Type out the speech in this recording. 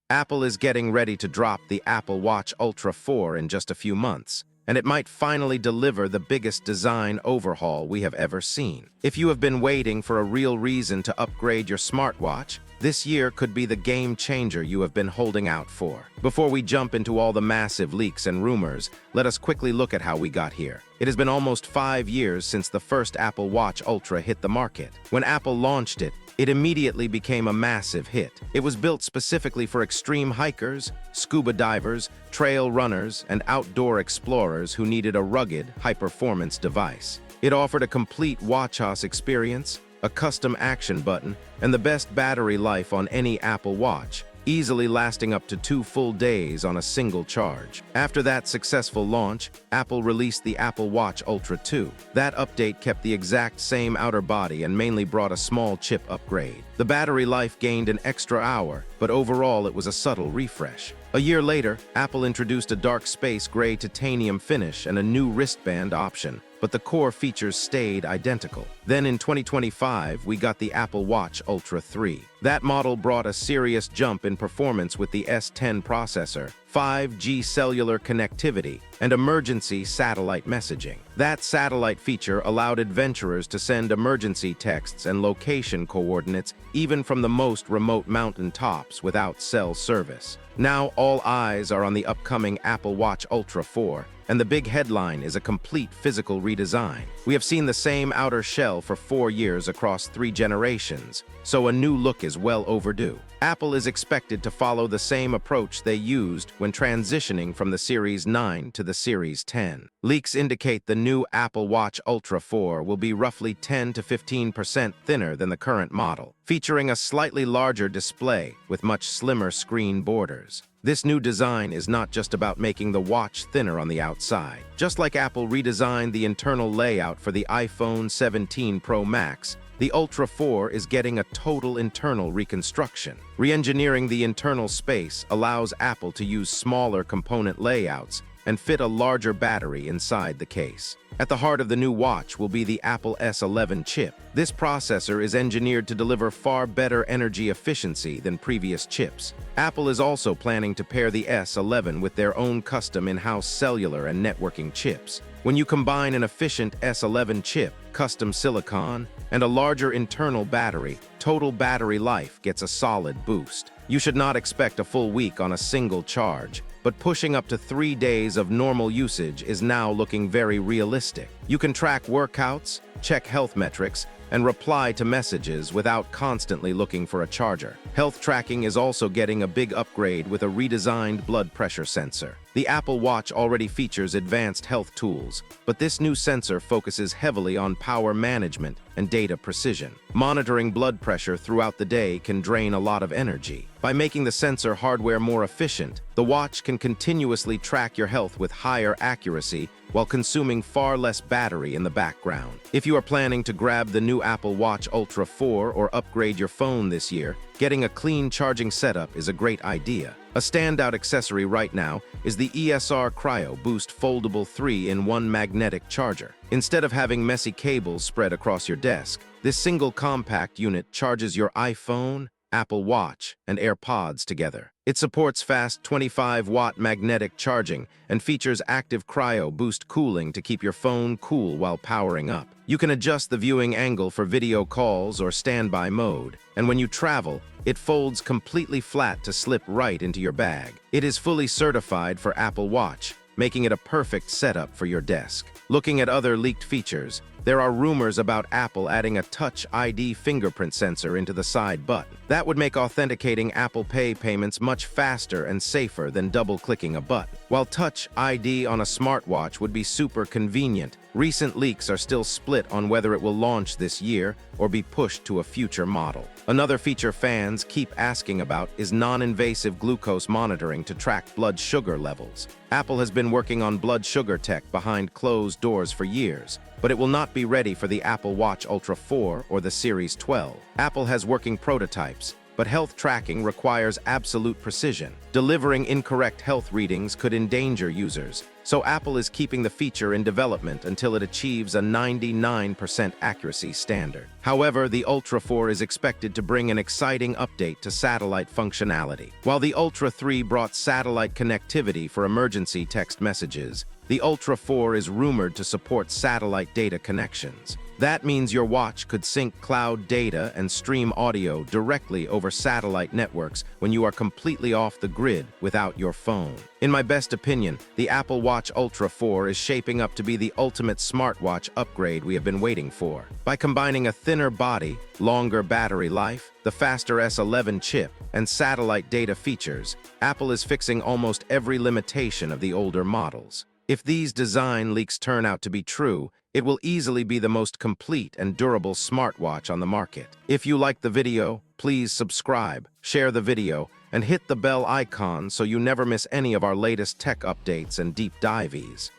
Apple is getting ready to drop the Apple Watch Ultra 4 in just a few months, and it might finally deliver the biggest design overhaul we have ever seen. If you have been waiting for a real reason to upgrade your smartwatch, this year could be the game changer you have been holding out for. Before we jump into all the massive leaks and rumors, let us quickly look at how we got here. It has been almost 5 years since the first Apple Watch Ultra hit the market. When Apple launched it, it immediately became a massive hit. It was built specifically for extreme hikers, scuba divers, trail runners, and outdoor explorers who needed a rugged, high-performance device. It offered a complete watch-OS experience, a custom action button, and the best battery life on any Apple Watch, easily lasting up to 2 full days on a single charge. After that successful launch, Apple released the Apple Watch Ultra 2. That update kept the exact same outer body and mainly brought a small chip upgrade. The battery life gained an extra hour, but overall it was a subtle refresh. A year later, Apple introduced a dark space gray titanium finish and a new wristband option, but the core features stayed identical. Then in 2025, we got the Apple Watch Ultra 3. That model brought a serious jump in performance with the S10 processor, 5G cellular connectivity, and emergency satellite messaging. That satellite feature allowed adventurers to send emergency texts and location coordinates even from the most remote mountain tops without cell service. Now all eyes are on the upcoming Apple Watch Ultra 4, and the big headline is a complete physical redesign. We have seen the same outer shell for 4 years across 3 generations, so a new look is well overdue. Apple is expected to follow the same approach they used when transitioning from the Series 9 to the Series 10. Leaks indicate the new Apple Watch Ultra 4 will be roughly 10 to 15% thinner than the current model, featuring a slightly larger display with much slimmer screen borders. This new design is not just about making the watch thinner on the outside. Just like Apple redesigned the internal layout for the iPhone 17 Pro Max, the Ultra 4 is getting a total internal reconstruction. Re-engineering the internal space allows Apple to use smaller component layouts and fit a larger battery inside the case. At the heart of the new watch will be the Apple S11 chip. This processor is engineered to deliver far better energy efficiency than previous chips. Apple is also planning to pair the S11 with their own custom in-house cellular and networking chips. When you combine an efficient S11 chip, custom silicon, and a larger internal battery, total battery life gets a solid boost. You should not expect a full week on a single charge, but pushing up to 3 days of normal usage is now looking very realistic. You can track workouts, check health metrics, and reply to messages without constantly looking for a charger. Health tracking is also getting a big upgrade with a redesigned blood pressure sensor. The Apple Watch already features advanced health tools, but this new sensor focuses heavily on power management and data precision. Monitoring blood pressure throughout the day can drain a lot of energy. By making the sensor hardware more efficient, the watch can continuously track your health with higher accuracy while consuming far less battery in the background. If you are planning to grab the new Apple Watch Ultra 4 or upgrade your phone this year, getting a clean charging setup is a great idea. A standout accessory right now is the ESR Cryo Boost Foldable 3-in-1 magnetic charger. Instead of having messy cables spread across your desk, this single compact unit charges your iPhone, Apple Watch, and AirPods together. It supports fast 25-watt magnetic charging and features active cryo boost cooling to keep your phone cool while powering up. You can adjust the viewing angle for video calls or standby mode, and when you travel, it folds completely flat to slip right into your bag. It is fully certified for Apple Watch, making it a perfect setup for your desk. Looking at other leaked features, there are rumors about Apple adding a Touch ID fingerprint sensor into the side button. That would make authenticating Apple Pay payments much faster and safer than double-clicking a button. While Touch ID on a smartwatch would be super convenient, recent leaks are still split on whether it will launch this year or be pushed to a future model. Another feature fans keep asking about is non-invasive glucose monitoring to track blood sugar levels. Apple has been working on blood sugar tech behind closed doors for years, but it will not be ready for the Apple Watch Ultra 4 or the Series 12. Apple has working prototypes, but health tracking requires absolute precision. Delivering incorrect health readings could endanger users, so Apple is keeping the feature in development until it achieves a 99% accuracy standard. However, the Ultra 4 is expected to bring an exciting update to satellite functionality. While the Ultra 3 brought satellite connectivity for emergency text messages, the Ultra 4 is rumored to support satellite data connections. That means your watch could sync cloud data and stream audio directly over satellite networks when you are completely off the grid without your phone. In my best opinion, the Apple Watch Ultra 4 is shaping up to be the ultimate smartwatch upgrade we have been waiting for. By combining a thinner body, longer battery life, the faster S11 chip, and satellite data features, Apple is fixing almost every limitation of the older models. If these design leaks turn out to be true, it will easily be the most complete and durable smartwatch on the market. If you liked the video, please subscribe, share the video, and hit the bell icon so you never miss any of our latest tech updates and deep dives.